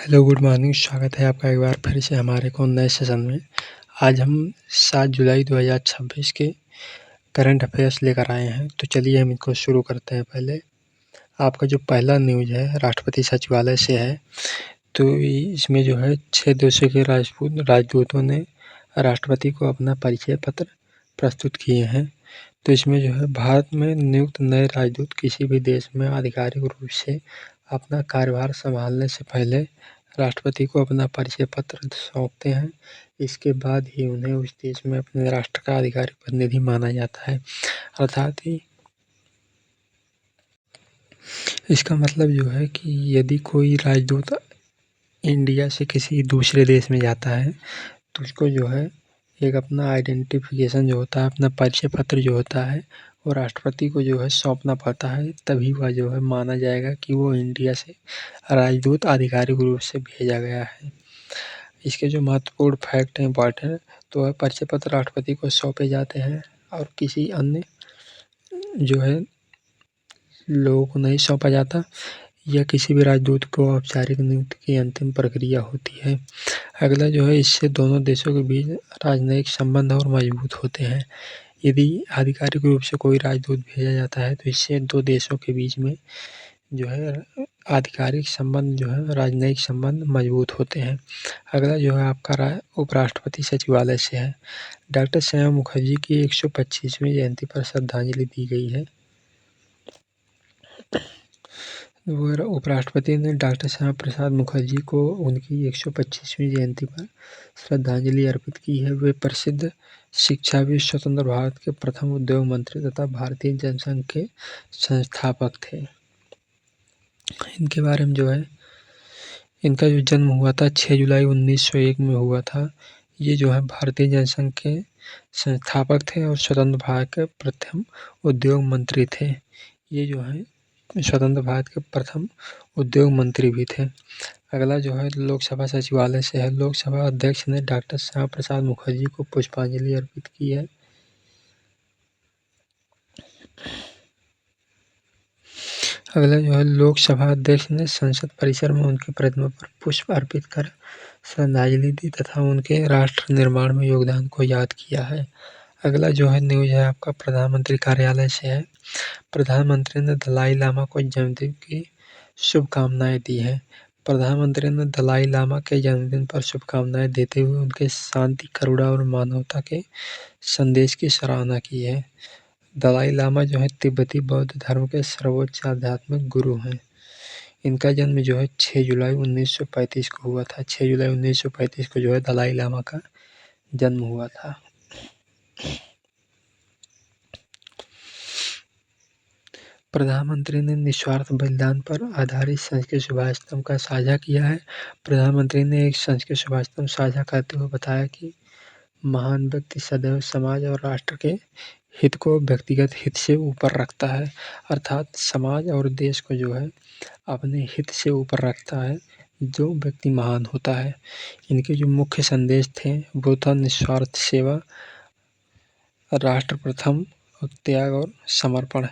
Hello, good morning. स्वागत है आपका एक बार फिर से हमारे को नए सेशन में। आज हम 7 जुलाई 2026 के करंट अफेयर्स लेकर आए हैं। तो चलिए हम इनको शुरू करते हैं। पहले आपका जो पहला न्यूज़ है राष्ट्रपति सचिवालय से है। तो इसमें जो है 6 देशों के राजदूतों ने राष्ट्रपति को अपना परिचय पत्र प्रस्तुत किए हैं। तो इसमें जो है भारत में नियुक्त नए राजदूत किसी भी देश में आधिकारिक रूप से अपना कार्यभार संभालने से पहले राष्ट्रपति को अपना परिचय पत्र सौंपते हैं। इसके बाद ही उन्हें उस देश में अपने राष्ट्र का आधिकारिक प्रतिनिधि माना जाता है। अर्थात ही इसका मतलब जो है कि यदि कोई राजदूत इंडिया से किसी दूसरे देश में जाता है तो उसको जो है एक अपना आइडेंटिफिकेशन जो होता है, अपना परिचय पत्र जो होता है वो राष्ट्रपति को जो है सौंपना पड़ता है। तभी वह जो है माना जाएगा कि वो इंडिया से राजदूत आधिकारिक रूप से भेजा गया है। इसके जो महत्वपूर्ण फैक्ट हैं इम्पॉर्टेंट, तो वह परिचय पत्र राष्ट्रपति को सौंपे जाते हैं और किसी अन्य जो है लोगों को नहीं सौंपा जाता। या किसी भी राजदूत को औपचारिक नियुक्ति की अंतिम प्रक्रिया होती है। अगला जो है इससे दोनों देशों के बीच राजनयिक संबंध और मजबूत होते हैं। यदि आधिकारिक रूप से कोई राजदूत भेजा जाता है तो इससे दो देशों के बीच में जो है आधिकारिक संबंध जो है राजनयिक संबंध मजबूत होते हैं। अगला जो है आपका उपराष्ट्रपति सचिवालय से है। डॉक्टर श्यामा मुखर्जी की 125वीं जयंती पर श्रद्धांजलि दी गई है। उपराष्ट्रपति ने डॉक्टर श्यामा प्रसाद मुखर्जी को उनकी 125वीं जयंती पर श्रद्धांजलि अर्पित की है। वे प्रसिद्ध शिक्षाविद, स्वतंत्र भारत के प्रथम उद्योग मंत्री तथा भारतीय जनसंघ के संस्थापक थे। इनके बारे में जो है इनका जो जन्म हुआ था 6 जुलाई 1901 में हुआ था। ये जो है भारतीय जनसंघ के संस्थापक थे और स्वतंत्र भारत के प्रथम उद्योग मंत्री थे। ये जो है स्वतंत्र भारत के प्रथम उद्योग मंत्री भी थे। अगला जो है लोकसभा सचिवालय से है। लोकसभा अध्यक्ष ने डॉक्टर श्यामा प्रसाद मुखर्जी को पुष्पांजलि अर्पित की है। अगला जो है लोकसभा अध्यक्ष ने संसद परिसर में उनकी प्रतिमा पर पुष्प अर्पित कर श्रद्धांजलि दी तथा उनके राष्ट्र निर्माण में योगदान को याद किया है। अगला जो है न्यूज़ है आपका प्रधानमंत्री कार्यालय से है। प्रधानमंत्री ने दलाई लामा को जन्मदिन की शुभकामनाएं दी हैं। प्रधानमंत्री ने दलाई लामा के जन्मदिन पर शुभकामनाएं देते हुए उनके शांति, करुणा और मानवता के संदेश की सराहना की है। दलाई लामा जो है तिब्बती बौद्ध धर्म के सर्वोच्च आध्यात्मिक गुरु हैं। इनका जन्म जो है 6 जुलाई 1935 को हुआ था। 6 जुलाई 1935 को जो है दलाई लामा का जन्म हुआ था। प्रधानमंत्री ने निस्वार्थ बलिदान पर आधारित संस्कृत सुभाष स्तंभ का साझा किया है। प्रधानमंत्री ने एक संस्कृत सुभाष स्तंभ साझा करते हुए बताया कि महान व्यक्ति सदैव समाज और राष्ट्र के हित को व्यक्तिगत हित से ऊपर रखता है। अर्थात समाज और देश को जो है अपने हित से ऊपर रखता है जो व्यक्ति महान होता है। इनके जो मुख्य संदेश थे वो था निस्वार्थ सेवा, राष्ट्र प्रथम, त्याग और समर्पण।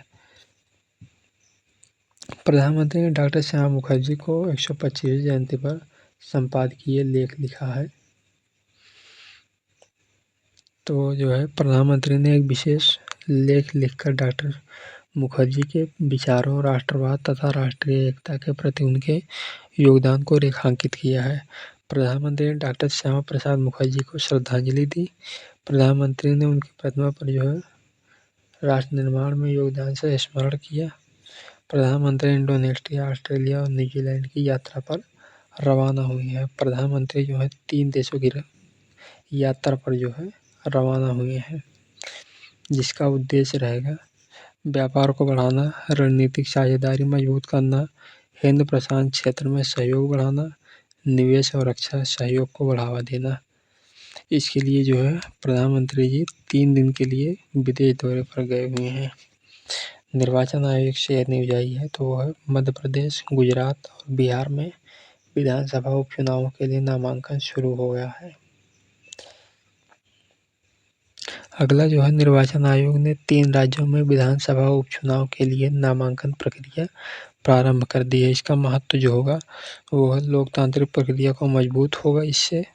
प्रधानमंत्री ने डॉक्टर श्यामा मुखर्जी को 125वीं जयंती पर संपादकीय लेख लिखा है। तो जो है प्रधानमंत्री ने एक विशेष लेख लिखकर डॉक्टर मुखर्जी के विचारों, राष्ट्रवाद तथा राष्ट्रीय एकता के प्रति उनके योगदान को रेखांकित किया है। प्रधानमंत्री ने डॉक्टर श्यामा प्रसाद मुखर्जी को श्रद्धांजलि दी। प्रधानमंत्री ने उनकी प्रतिमा पर जो है राष्ट्र निर्माण में योगदान से स्मरण किया। प्रधानमंत्री इंडोनेशिया, ऑस्ट्रेलिया और न्यूजीलैंड की यात्रा पर रवाना हुई है। प्रधानमंत्री जो है 3 देशों की यात्रा पर जो है रवाना हुए हैं, जिसका उद्देश्य रहेगा व्यापार को बढ़ाना, रणनीतिक साझेदारी मजबूत करना, हिंद प्रशांत क्षेत्र में सहयोग बढ़ाना, निवेश और रक्षा सहयोग को बढ़ावा देना। इसके लिए जो है प्रधानमंत्री जी 3 दिन के लिए विदेश दौरे पर गए हुए हैं। निर्वाचन आयोग से न्यूज़ आई है तो वह मध्य प्रदेश, गुजरात और बिहार में विधानसभा उपचुनावों के लिए नामांकन शुरू हो गया है। अगला जो है निर्वाचन आयोग ने 3 राज्यों में विधानसभा उपचुनाव के लिए नामांकन प्रक्रिया प्रारंभ कर दी है। इसका महत्व जो होगा वो है लोकतांत्रिक प्रक्रिया को मजबूत होगा इससे।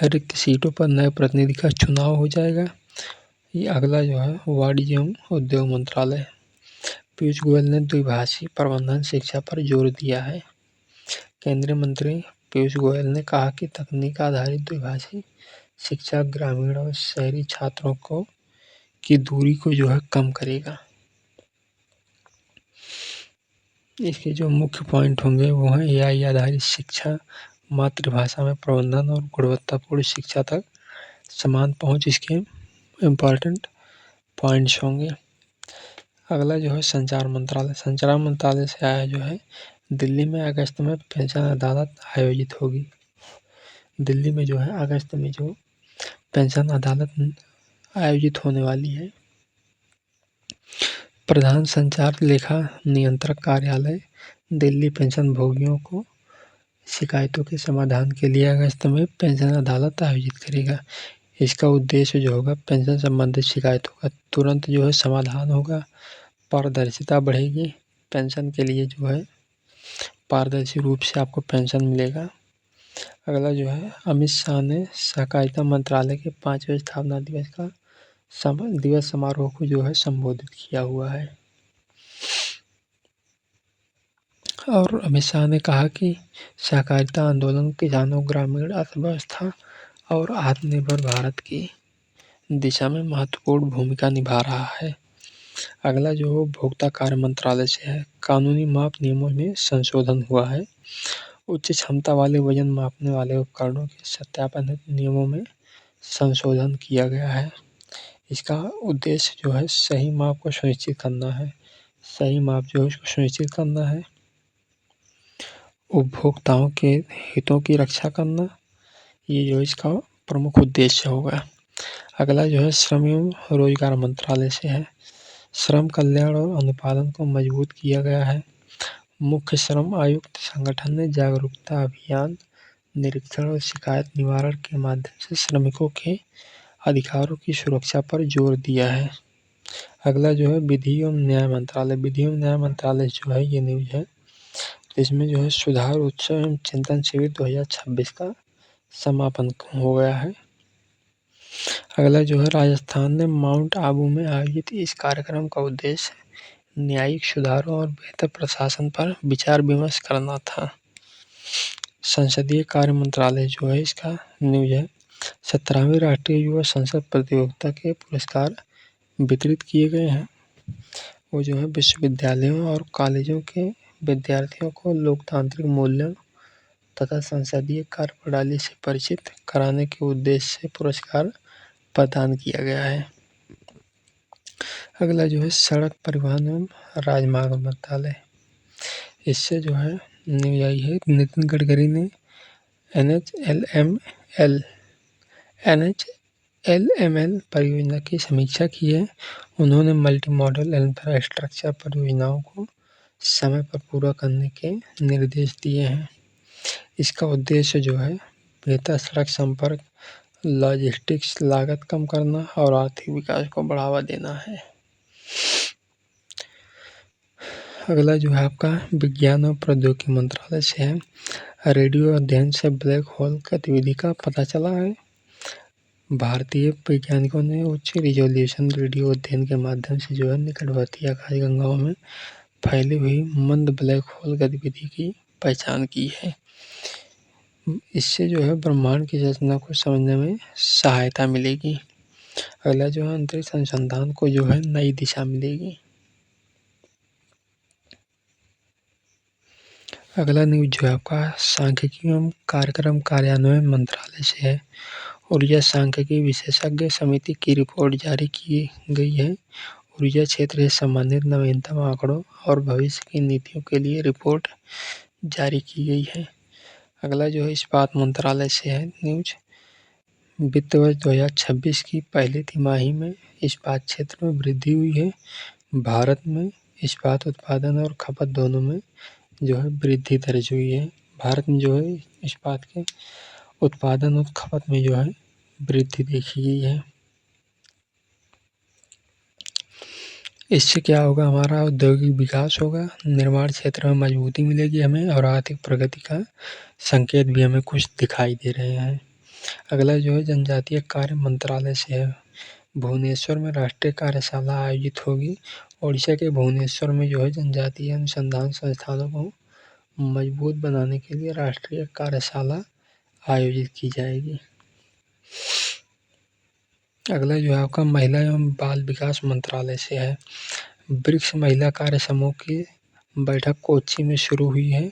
रिक्त सीटों पर नए प्रतिनिधि का चुनाव हो जाएगा। ये अगला जो है वाणिज्य एवं उद्योग मंत्रालय। पीयूष गोयल ने द्विभाषी प्रबंधन शिक्षा पर जोर दिया है। केंद्रीय मंत्री पीयूष गोयल ने कहा कि तकनीक आधारित द्विभाषी शिक्षा ग्रामीण और शहरी छात्रों को की दूरी को जो है कम करेगा। इसके जो मुख्य पॉइंट होंगे वो हैं एआई आधारित शिक्षा, मातृभाषा में प्रबंधन और गुणवत्तापूर्ण शिक्षा तक समान पहुंच इसके इम्पॉर्टेंट पॉइंट्स होंगे। अगला जो है संचार मंत्रालय। संचार मंत्रालय से आया जो है दिल्ली में अगस्त में पेंशन अदालत आयोजित होगी। दिल्ली में जो है अगस्त में जो पेंशन अदालत आयोजित होने वाली है। प्रधान संचार लेखा नियंत्रक कार्यालय दिल्ली पेंशन भोगियों को शिकायतों के समाधान के लिए अगस्त में पेंशन अदालत आयोजित करेगा। इसका उद्देश्य जो होगा पेंशन संबंधित शिकायतों का तुरंत जो है समाधान होगा, पारदर्शिता बढ़ेगी, पेंशन के लिए जो है पारदर्शी रूप से आपको पेंशन मिलेगा। अगला जो है अमित शाह ने सहकारिता मंत्रालय के 5वें स्थापना दिवस का दिवस समारोह को जो है संबोधित किया हुआ है। और अमित शाह ने कहा कि सहकारिता आंदोलन किसानों, ग्रामीण अर्थव्यवस्था और आत्मनिर्भर भारत की दिशा में महत्वपूर्ण भूमिका निभा रहा है। अगला जो उपभोक्ता कार्य मंत्रालय से है, कानूनी माप नियमों में संशोधन हुआ है। उच्च क्षमता वाले वजन मापने वाले उपकरणों के सत्यापन नियमों में संशोधन किया गया है। इसका उद्देश्य जो है सही माप को सुनिश्चित करना है। सही माप जो है उसको सुनिश्चित करना है, उपभोक्ताओं के हितों की रक्षा करना, ये जो इसका प्रमुख उद्देश्य होगा। अगला जो है श्रम एवं रोजगार मंत्रालय से है। श्रम कल्याण और अनुपालन को मजबूत किया गया है। मुख्य श्रम आयुक्त संगठन ने जागरूकता अभियान, निरीक्षण और शिकायत निवारण के माध्यम से श्रमिकों के अधिकारों की सुरक्षा पर जोर दिया है। अगला जो है विधि एवं न्याय मंत्रालय। विधि एवं न्याय मंत्रालय जो है ये न्यूज है, इसमें जो है सुधार उत्सव एवं चिंतन शिविर 2026 का समापन हो गया है। अगला जो है राजस्थान ने माउंट आबू में आयोजित इस कार्यक्रम का उद्देश्य न्यायिक सुधारों और बेहतर प्रशासन पर विचार विमर्श करना था। संसदीय कार्य मंत्रालय जो है इसका न्यूज है, 17वीं राष्ट्रीय युवा संसद प्रतियोगिता के पुरस्कार वितरित किए गए हैं। वो जो है विश्वविद्यालयों और कॉलेजों के विद्यार्थियों को लोकतांत्रिक मूल्यों तथा संसदीय कार्य प्रणाली से परिचित कराने के उद्देश्य से पुरस्कार प्रदान किया गया है। अगला जो है सड़क परिवहन एवं राजमार्ग मंत्रालय। इससे जो है न्यूज आई है, नितिन गडकरी ने NHLML परियोजना की समीक्षा की है। उन्होंने मल्टी मॉडल इंफ्रास्ट्रक्चर परियोजनाओं को समय पर पूरा करने के निर्देश दिए हैं। इसका उद्देश्य जो है बेहतर सड़क संपर्क, लॉजिस्टिक्स लागत कम करना और आर्थिक विकास को बढ़ावा देना है। अगला जो है आपका विज्ञान और प्रौद्योगिकी मंत्रालय से है। रेडियो अध्ययन से ब्लैक होल गतिविधि का पता चला है। भारतीय वैज्ञानिकों ने उच्च रिजोल्यूशन रेडियो अध्ययन के माध्यम से जो है निकटवर्ती आकाशगंगाओं में फैली हुई मंद ब्लैक होल गतिविधि की पहचान की है। इससे जो है ब्रह्मांड की रचना को समझने में सहायता मिलेगी। अगला जो है अंतरिक्ष अनुसंधान को जो है नई दिशा मिलेगी। अगला न्यूज जो है आपका सांख्यिकी एवं कार्यक्रम कार्यान्वयन मंत्रालय से है। ऊर्जा सांख्यिकी विशेषज्ञ समिति की रिपोर्ट जारी की गई है। ऊर्जा क्षेत्र से संबंधित नवीनतम आंकड़ों और भविष्य की नीतियों के लिए रिपोर्ट जारी की गई है। अगला जो है इस्पात मंत्रालय से है न्यूज। वित्त वर्ष 2026 की पहली तिमाही में इस्पात क्षेत्र में वृद्धि हुई है। भारत में इस्पात उत्पादन और खपत दोनों में जो है वृद्धि दर्ज हुई है। भारत में जो है इस्पात के उत्पादन और खपत में जो है वृद्धि देखी गई है। इससे क्या होगा, हमारा औद्योगिक विकास होगा, निर्माण क्षेत्र में मजबूती मिलेगी हमें और आर्थिक प्रगति का संकेत भी हमें कुछ दिखाई दे रहे हैं। अगला जो है जनजातीय कार्य मंत्रालय से है। भुवनेश्वर में राष्ट्रीय कार्यशाला आयोजित होगी। ओडिशा के भुवनेश्वर में जो है जनजातीय अनुसंधान संस्थानों को मजबूत बनाने के लिए राष्ट्रीय कार्यशाला आयोजित की जाएगी। अगला जो है आपका महिला एवं बाल विकास मंत्रालय से है। ब्रिक्स महिला कार्य समूह की बैठक कोच्चि में शुरू हुई है।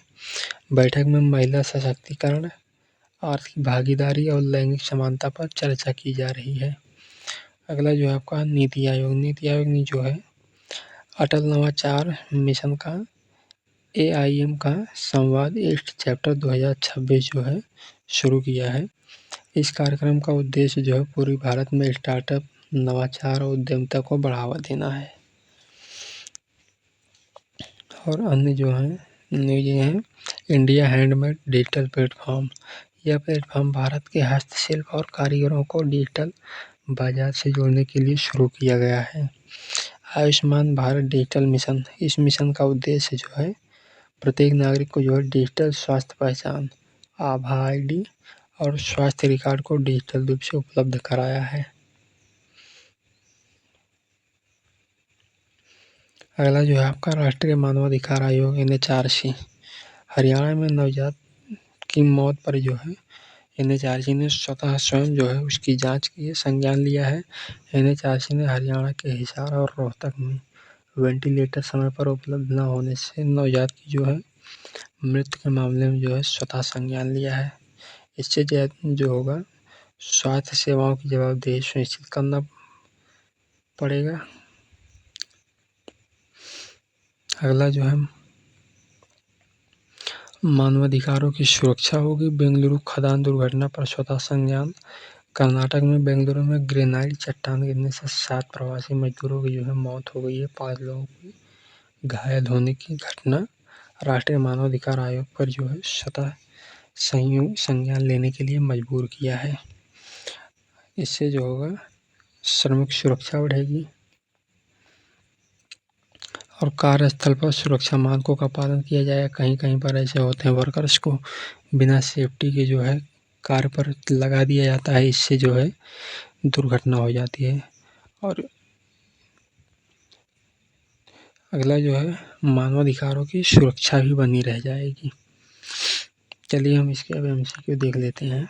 बैठक में महिला सशक्तिकरण, आर्थिक भागीदारी और लैंगिक समानता पर चर्चा की जा रही है। अगला जो है आपका नीति आयोग। नीति आयोग ने जो है अटल नवाचार मिशन का AIM का संवाद ईस्ट चैप्टर 2026 जो है शुरू किया है। इस कार्यक्रम का उद्देश्य जो है पूरे भारत में स्टार्टअप, नवाचार और उद्यमिता को बढ़ावा देना है। और अन्य जो हैं न्यूज़ ये हैं, इंडिया हैंडमेड डिजिटल प्लेटफॉर्म। यह प्लेटफॉर्म भारत के हस्तशिल्प और कारीगरों को डिजिटल बाजार से जोड़ने के लिए शुरू किया गया है। Ayushman Bharat digital mission. इस मिशन का उद्देश्य जो है प्रत्येक नागरिक को जो है डिजिटल स्वास्थ्य पहचान, आभा ID और स्वास्थ्य रिकॉर्ड को डिजिटल रूप से उपलब्ध कराया है। अगला जो है आपका राष्ट्रीय मानवाधिकार आयोग NHRC। हरियाणा में नवजात की मौत पर जो है NHRC ने स्वतः स्वयं जो है उसकी जांच की संज्ञान लिया है। NHRC ने हरियाणा के हिसार और रोहतक में वेंटिलेटर समय पर उपलब्ध न होने से नवजात की जो है मृत्यु के मामले में जो है स्वतः संज्ञान लिया है। इससे जो होगा स्वास्थ्य सेवाओं की जवाबदेही सुनिश्चित करना पड़ेगा। अगला जो है मानवाधिकारों की सुरक्षा होगी। बेंगलुरु खदान दुर्घटना पर स्वतः संज्ञान। कर्नाटक में बेंगलुरु में ग्रेनाइट चट्टान गिरने से 7 प्रवासी मजदूरों की जो है मौत हो गई है। 5 लोगों की घायल होने की घटना राष्ट्रीय मानवाधिकार आयोग पर जो है स्वतः संज्ञान लेने के लिए मजबूर किया है। इससे जो होगा श्रमिक सुरक्षा बढ़ेगी और कार्यस्थल पर सुरक्षा मानकों का पालन किया जाएगा। कहीं कहीं पर ऐसे होते हैं वर्कर्स को बिना सेफ्टी के जो है कार्य पर लगा दिया जाता है, इससे जो है दुर्घटना हो जाती है। और अगला जो है मानवाधिकारों की सुरक्षा भी बनी रह जाएगी। चलिए हम इसके अब MCQ देख लेते हैं।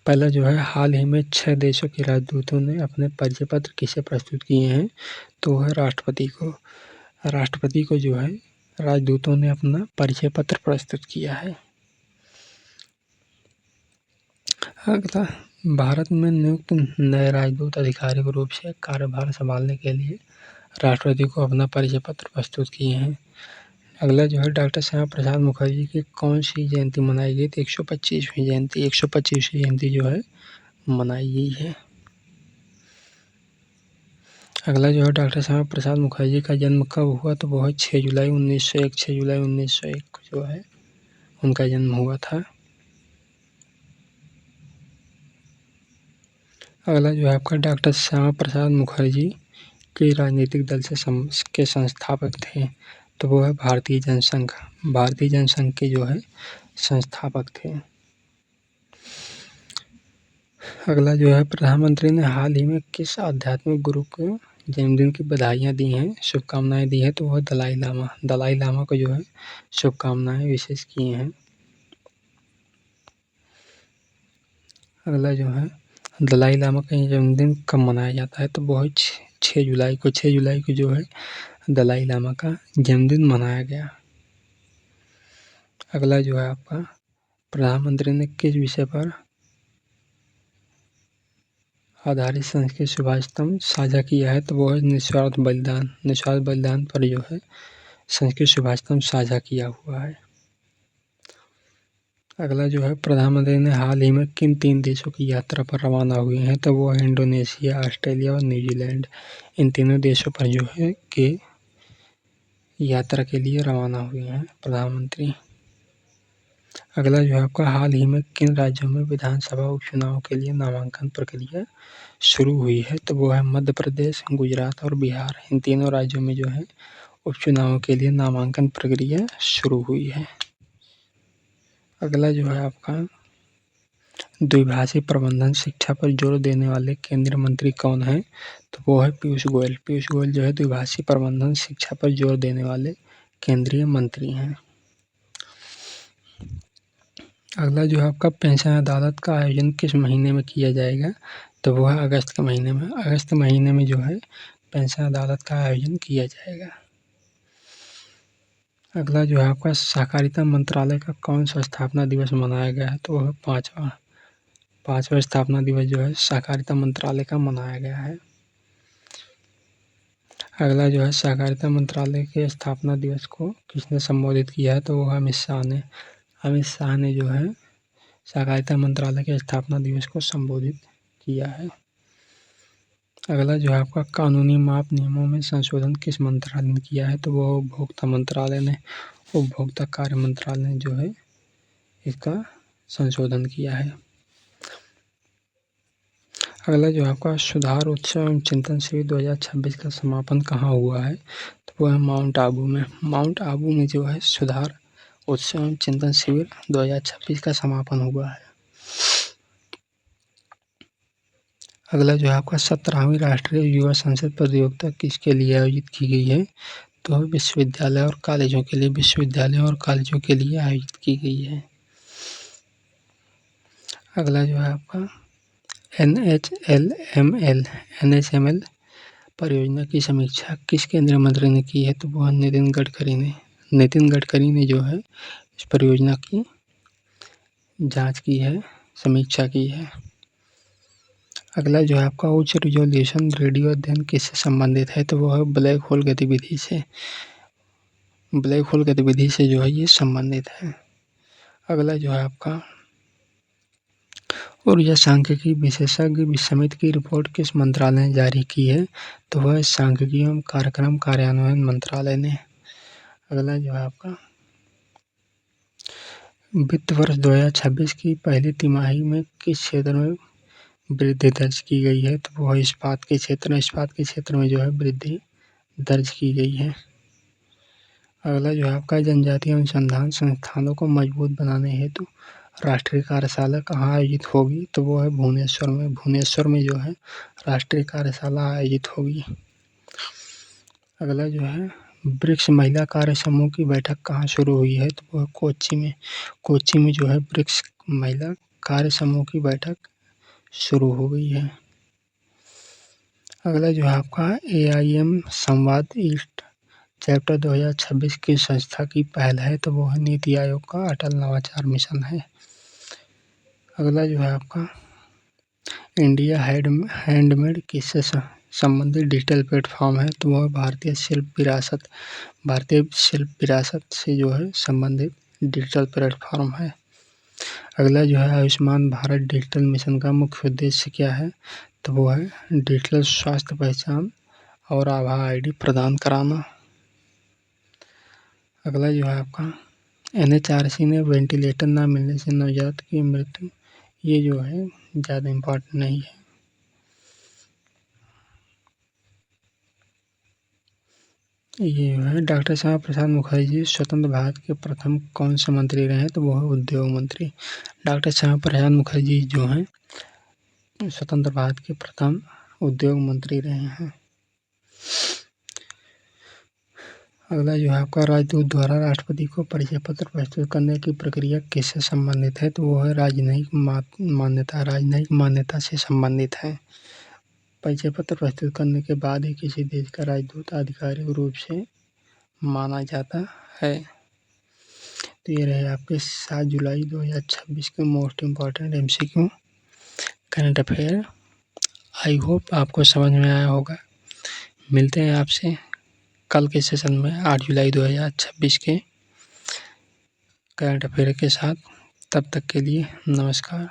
पहला जो है हाल ही में 6 देशों के राजदूतों ने अपने परिचय पत्र किसे प्रस्तुत किए हैं, तो वह राष्ट्रपति को। राष्ट्रपति को जो है राजदूतों ने अपना परिचय पत्र प्रस्तुत किया है। अगला भारत में नियुक्त नए राजदूत आधिकारिक रूप से कार्यभार संभालने के लिए राष्ट्रपति को अपना परिचय पत्र प्रस्तुत किए हैं। अगला जो है डॉक्टर श्यामा प्रसाद मुखर्जी की कौन सी जयंती मनाई गई, तो 125वीं जयंती 125वीं जयंती जो है मनाई गई है। अगला जो है डॉक्टर श्यामा प्रसाद मुखर्जी का जन्म कब हुआ, तो वो है 6 जुलाई 1901। 6 जुलाई 1901 जो है उनका जन्म हुआ था। अगला जो है आपका डॉक्टर श्यामा प्रसाद मुखर्जी के राजनीतिक दल से के संस्थापक थे, तो वो है भारतीय जनसंघ। भारतीय जनसंघ के जो है संस्थापक थे। अगला जो है प्रधानमंत्री ने हाल ही में किस आध्यात्मिक गुरु को जन्मदिन की बधाइयाँ दी हैं, शुभकामनाएं दी हैं, तो वह दलाई लामा। दलाई लामा को जो है शुभकामनाएं विशेष किए हैं। अगला जो है दलाई लामा का जन्मदिन कब मनाया जाता है, तो वो है 6 जुलाई को। 6 जुलाई को जो है दलाई लामा का जन्मदिन मनाया गया। अगला जो है आपका प्रधानमंत्री ने किस विषय पर आधारित संस्कृत सुभाषितम साझा किया है, तो वो है निस्वार्थ बलिदान। निस्वार्थ बलिदान पर जो है संस्कृत सुभाषितम साझा किया हुआ है। अगला जो है प्रधानमंत्री ने हाल ही में किन 3 देशों की यात्रा पर रवाना हुए हैं, तो वो है इंडोनेशिया, ऑस्ट्रेलिया और न्यूजीलैंड। इन तीनों देशों पर जो है के यात्रा के लिए रवाना हुए हैं प्रधानमंत्री। अगला जो है आपका हाल ही में किन राज्यों में विधानसभा उपचुनाव के लिए नामांकन प्रक्रिया शुरू हुई है? तो वो है मध्य प्रदेश, गुजरात और बिहार। इन तीनों राज्यों में जो है उपचुनाव के लिए नामांकन प्रक्रिया शुरू हुई है। अगला जो है आपका द्विभाषी प्रबंधन शिक्षा पर जोर देने वाले केंद्रीय मंत्री कौन हैं? तो वो है पीयूष गोयल। पीयूष गोयल जो है द्विभाषी प्रबंधन शिक्षा पर जोर देने वाले केंद्रीय मंत्री हैं। अगला जो है आपका पेंशन अदालत का आयोजन किस महीने में किया जाएगा? तो वो है अगस्त के महीने में। अगस्त महीने में जो है पेंशन अदालत का आयोजन किया जाएगा। अगला जो है आपका सहकारिता मंत्रालय का कौन सा स्थापना दिवस मनाया गया है? तो वह पाँचवा स्थापना दिवस जो है सहकारिता मंत्रालय का मनाया गया है। अगला जो है सहकारिता मंत्रालय के स्थापना दिवस को किसने संबोधित किया है? तो वो है अमित शाह ने। अमित शाह ने जो है सहकारिता मंत्रालय के स्थापना दिवस को संबोधित किया है। अगला जो है आपका कानूनी माप नियमों में संशोधन किस मंत्रालय ने किया है? तो वो उपभोक्ता मंत्रालय ने, उपभोक्ता कार्य मंत्रालय ने जो है इसका संशोधन किया है। अगला जो आपका सुधार उत्सव एवं चिंतन शिविर 2026 का समापन कहाँ हुआ है? तो वो है माउंट आबू में। माउंट आबू में जो है सुधार उत्सव एवं चिंतन शिविर 2026 का समापन हुआ है। अगला जो है आपका 17वीं राष्ट्रीय युवा संसद प्रतियोगिता किसके लिए आयोजित की गई है? तो विश्वविद्यालय और कॉलेजों के लिए, विश्वविद्यालय और कॉलेजों के लिए आयोजित की गई है। अगला जो है आपका NHML परियोजना की समीक्षा किस केंद्रीय मंत्री ने की है? तो वो नितिन गडकरी ने। नितिन गडकरी ने जो है इस परियोजना की जांच की है, समीक्षा की है। अगला जो है आपका उच्च रिजोल्यूशन रेडियो अध्ययन किससे संबंधित है? तो वो है ब्लैक होल गतिविधि से। ब्लैक होल गतिविधि से जो है ये संबंधित है। अगला जो है आपका ऊर्जा सांख्यिकी विशेषज्ञ समिति की रिपोर्ट किस मंत्रालय ने जारी की है? तो वह सांख्यिकी एवं कार्यक्रम कार्यान्वयन मंत्रालय ने। अगला जो है आपका वित्त वर्ष 2026 की पहली तिमाही में किस क्षेत्र में वृद्धि दर्ज की गई है? तो वो इस्पात के क्षेत्र में। इस्पात के क्षेत्र में जो है वृद्धि दर्ज की गई है। अगला जो है आपका जनजातीय अनुसंधान संस्थानों को मजबूत बनाने हेतु राष्ट्रीय कार्यशाला कहाँ आयोजित होगी? तो वो है भुवनेश्वर में। भुवनेश्वर में जो है राष्ट्रीय कार्यशाला आयोजित होगी। अगला जो है ब्रिक्स महिला कार्य समूह की बैठक कहाँ शुरू हुई है? तो वो कोच्चि में। कोच्चि में जो है ब्रिक्स महिला कार्य समूह की बैठक शुरू हो गई है। अगला जो है आपका AIM संवाद ईस्ट चैप्टर 2026 की संस्था की पहल है? तो वो है नीति आयोग का अटल नवाचार मिशन है। अगला जो है आपका इंडिया हैंडमेड किससे संबंधित डिजिटल प्लेटफॉर्म है? तो वह भारतीय शिल्प विरासत से जो है संबंधित डिजिटल प्लेटफॉर्म है। अगला जो है आयुष्मान भारत डिजिटल मिशन का मुख्य उद्देश्य क्या है? तो वो है डिजिटल स्वास्थ्य पहचान और आभा ID प्रदान कराना। अगला जो है आपका NHRC ने वेंटिलेटर न मिलने से नवजात की मृत्यु, ये जो है ज़्यादा इम्पोर्टेंट नहीं है। ये जो है डॉक्टर श्यामा प्रसाद मुखर्जी स्वतंत्र भारत के प्रथम कौन से मंत्री रहे हैं? तो वो है उद्योग मंत्री। डॉक्टर श्यामा प्रसाद मुखर्जी जो हैं स्वतंत्र भारत के प्रथम उद्योग मंत्री रहे हैं। अगला जो है आपका राजदूत द्वारा राष्ट्रपति को परिचय पत्र प्रस्तुत करने की प्रक्रिया किससे संबंधित है? तो वो है राजनयिक मान्यता से संबंधित है। परिचय पत्र प्रस्तुत करने के बाद ही किसी देश का राजदूत आधिकारिक रूप से माना जाता है। तो ये रहे आपके 7 जुलाई 2026 के most important MCQ current affair. I hope आपको समझ में आया होगा। मिलते हैं आपसे कल के सेशन में 8 जुलाई 2026 के करंट अफेयर के साथ। तब तक के लिए नमस्कार।